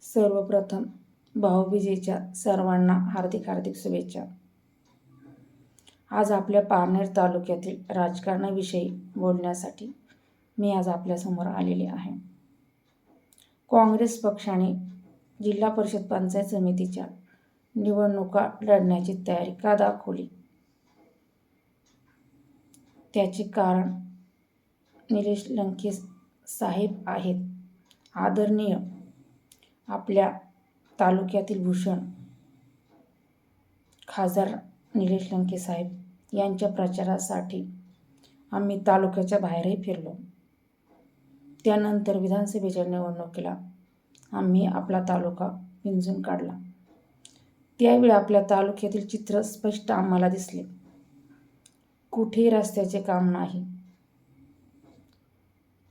सर्वप्रथम भाऊबीजेच्या सर्वांना हार्दिक हार्दिक शुभेच्छा. आज आपल्या पारनेर तालुक्यातील राजकारणाविषयी बोलण्यासाठी मी आज आपल्यासमोर आलेले आहे. काँग्रेस पक्षाने जिल्हा परिषद पंचायत समितीच्या निवडणुका लढण्याची तयारी का दाखवली? त्याचे कारण निलेश लंके साहेब आहेत. आदरणीय आपल्या तालुक्यातील भूषण खासदार निलेश लंके साहेब यांच्या प्रचारासाठी आम्ही तालुक्याच्या बाहेरही फिरलो. त्यानंतर विधानसभेच्या निवडणुकीला आम्ही आपला तालुका पिंजून काढला. त्यावेळी आपल्या तालुक्यातील चित्र स्पष्ट आम्हाला दिसले. कुठेही रस्त्याचे काम नाही,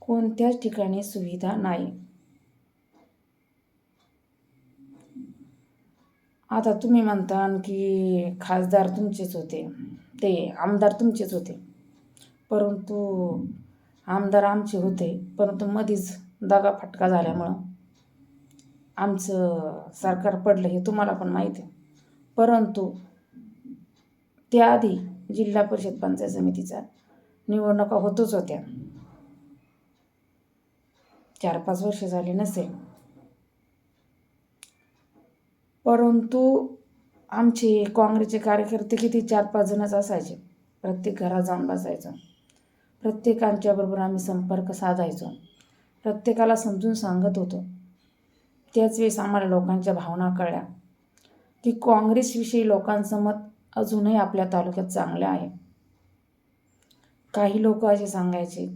कोणत्याच ठिकाणी सुविधा नाही. आता तुम्ही म्हणता की खासदार तुमचेच होते, ते आमदार तुमचेच होते, परंतु आमदार आमचे होते, परंतु मध्येच दगाफटका झाल्यामुळं आमचं सरकार पडलं हे तुम्हाला पण माहिती आहे. परंतु त्याआधी जिल्हा परिषद पंचायत समितीच्या निवडणुका होतच होत्या. 4-5 वर्ष झाली नसेल, परंतु आमचे काँग्रेसचे कार्यकर्ते किती 4-5 जणच असायचे. प्रत्येक घरात जाऊन बसायचो, प्रत्येकांच्याबरोबर आम्ही संपर्क साधायचो, प्रत्येकाला समजून सांगत होतो. त्याच वेळेस आम्हाला लोकांच्या भावना कळल्या की काँग्रेसविषयी लोकांचं मत अजूनही आपल्या तालुक्यात चांगलं आहे. काही लोक असे सांगायचे,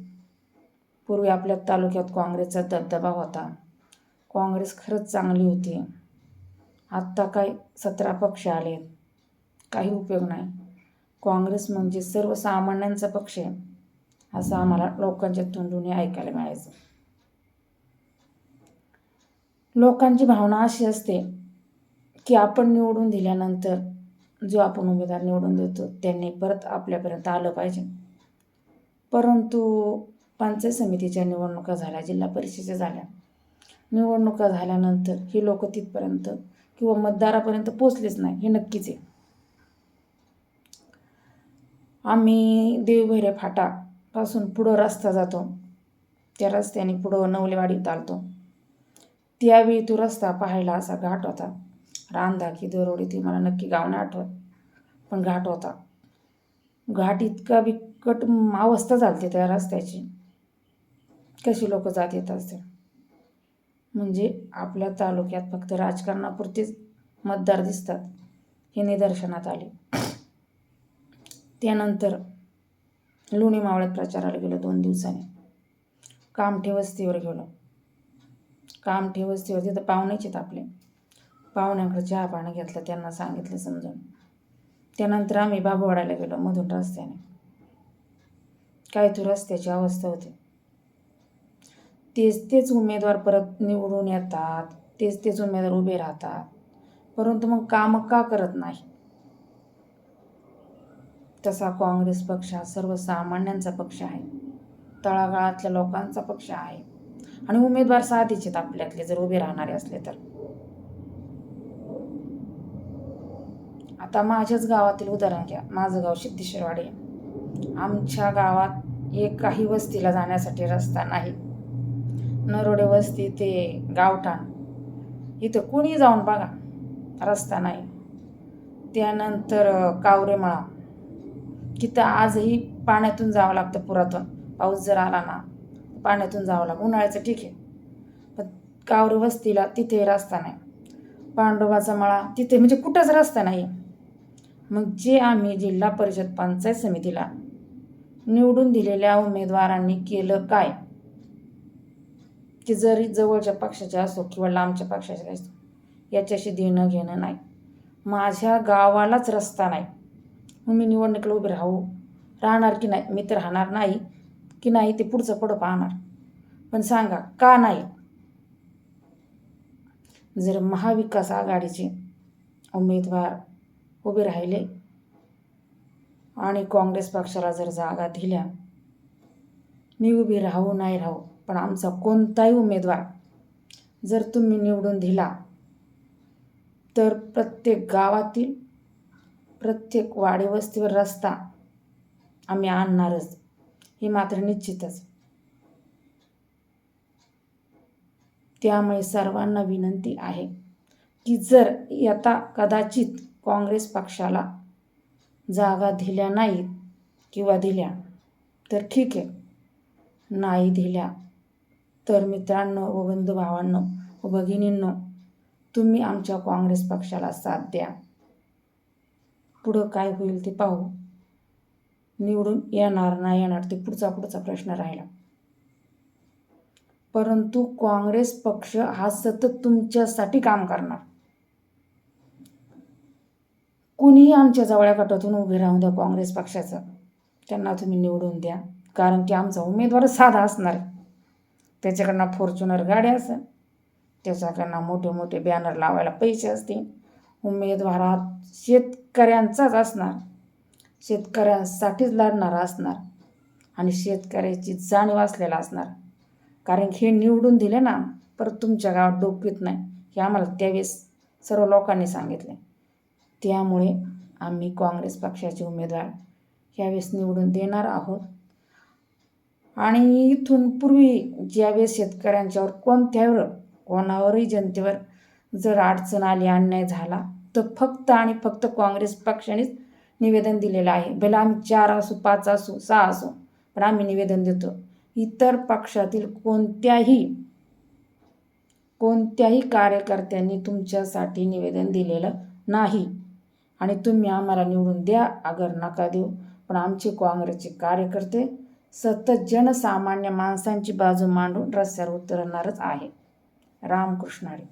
पूर्वी आपल्या तालुक्यात काँग्रेसचा दबदबा होता, काँग्रेस खरंच चांगली होती. आत्ता काय 17 पक्ष आले, काही उपयोग नाही. काँग्रेस म्हणजे सर्वसामान्यांचा पक्ष आहे, असं आम्हाला लोकांच्या तोंडून ऐकायला मिळायचं. लोकांची भावना अशी असते की आपण निवडून दिल्यानंतर जो आपण उमेदवार निवडून देतो त्यांनी परत आपल्यापर्यंत आलं पाहिजे. परंतु पंचायत समितीच्या निवडणुका झाल्या, जिल्हा परिषदेच्या झाल्या, निवडणुका झाल्यानंतर ही लोक तिथपर्यंत किंवा मतदारापर्यंत पोचलेच नाही, हे नक्कीच आहे. आम्ही देवभैरे फाटापासून पुढं रस्ता जातो, त्या रस्त्याने पुढं नवलेवाडीत आलतो. त्यावेळी तो रस्ता पाहायला असा घाट होता, रांधा की दरोडी, ती मला नक्की गाव नाही आठवत, पण घाट होता. घाट इतका बिकट अवस्था झाली त्या रस्त्याची, कशी लोक जात येत असते. म्हणजे आपल्या तालुक्यात फक्त राजकारणापुरतेच मतदार दिसतात, हे निदर्शनात आले. त्यानंतर लोणी मावळ्यात प्रचाराला गेलो. 2 दिवसांनी कामठे वस्तीवर गेलो. कामठे वस्तीवर तिथं पाहुणेच आहेत आपले, पाहुण्यांकडे चहा पाणी घेतलं, त्यांना सांगितलं समजून. त्यानंतर आम्ही बाबूवाड्याला गेलो मधून रस्त्याने. काय तो रस्त्याची अवस्था होती. तेच उमेदवार परत निवडून येतात, तेच उमेदवार उभे राहतात, परंतु मग कामं का करत नाही? तसा काँग्रेस पक्ष हा सर्वसामान्यांचा पक्ष आहे, तळागाळातल्या लोकांचा पक्ष आहे, आणि उमेदवार साधीचे आहेत आपल्यातले जर उभे राहणारे असले तर. आता माझ्याच गावातील उदाहरण घ्या. माझं गाव सिद्धेश्वरवाडी. आमच्या गावात काही वस्तीला जाण्यासाठी रस्ता नाही. नरोडे वस्ती ते गावठाण, इथं कोणी जाऊन बघा, रस्ता नाही. त्यानंतर कावरेमळा, तिथं आजही पाण्यातून जावं लागतं. पुरातून पाऊस जर आला ना, पाण्यातून जावं लागतं. उन्हाळ्याचं ठीक आहे, पण कावरे वस्तीला तिथे रस्ता नाही. पांडोबाचा मळा, तिथे म्हणजे कुठंच रस्ता नाही. मग जे आम्ही जिल्हा परिषद पंचायत समितीला निवडून दिलेल्या उमेदवारांनी केलं काय, की जरी जवळच्या पक्षाचे असो किंवा लांबच्या पक्षाचे असो, याच्याशी देणं घेणं नाही. माझ्या गावालाच रस्ता नाही, मग मी निवडणुकीला उभे राहणार की नाही? मी तर राहणार नाही की नाही ते पुढचं पुढं पाहणार. पण सांगा का नाही? जर महाविकास आघाडीचे उमेदवार उभे राहिले आणि काँग्रेस पक्षाला जर जागा दिल्या, मी उभी राहू नाही राहू, पण आमचा कोणताही उमेदवार जर तुम्ही निवडून दिला तर प्रत्येक गावातील प्रत्येक वाडी वस्तीवर रस्ता आम्ही आणणारच, हे मात्र निश्चितच. त्यामुळे सर्वांना विनंती आहे की जर आता कदाचित काँग्रेस पक्षाला जागा दिल्या नाहीत किंवा दिल्या तर ठीक आहे, नाही दिल्या तर मित्रांनो व बंधू भावांनो व भगिनींनो, तुम्ही आमच्या काँग्रेस पक्षाला साथ द्या. पुढं काय होईल ते पाहू. निवडून येणार नाही येणार ते पुढचा प्रश्न राहिला. परंतु काँग्रेस पक्ष हा सतत तुमच्यासाठी काम करणार. कुणीही आमच्या जवळ्या गटातून उभे राहून द्या काँग्रेस पक्षाचं, त्यांना तुम्ही निवडून द्या. कारण की आमचा उमेदवार साधा असणार आहे. त्याच्याकडनं फॉर्च्युनर गाड्या असेल, त्याच्याकडनं मोठे मोठे बॅनर लावायला पैसे असतील. उमेदवारात शेतकऱ्यांचाच असणार, शेतकऱ्यांसाठीच लढणारा असणार आणि शेतकऱ्याची जाणीव असलेला असणार. कारण हे निवडून दिले ना परत तुमच्या गावात डोकवीत नाही, हे आम्हाला त्यावेळेस सर्व लोकांनी सांगितले. त्यामुळे आम्ही काँग्रेस पक्षाचे उमेदवार यावेळेस निवडून देणार आहोत. आणि इथून पूर्वी ज्यावेळेस शेतकऱ्यांच्यावर कोणावरही जनतेवर जर अडचण आली, अन्याय झाला तर फक्त आणि फक्त काँग्रेस पक्षानेच निवेदन दिलेलं आहे. भले आम्ही 4 असू, 5 असू, 6 असू, पण आम्ही निवेदन देतो. इतर पक्षातील कोणत्याही कार्यकर्त्यांनी तुमच्यासाठी निवेदन दिलेलं नाही. आणि तुम्ही आम्हाला निवडून द्या अगर नका देऊ, पण आमचे काँग्रेसचे कार्यकर्ते सतत जनसामान्य माणसांची बाजू मांडून रस्त्यावर उतरणारच आहे. रामकृष्ण हरी.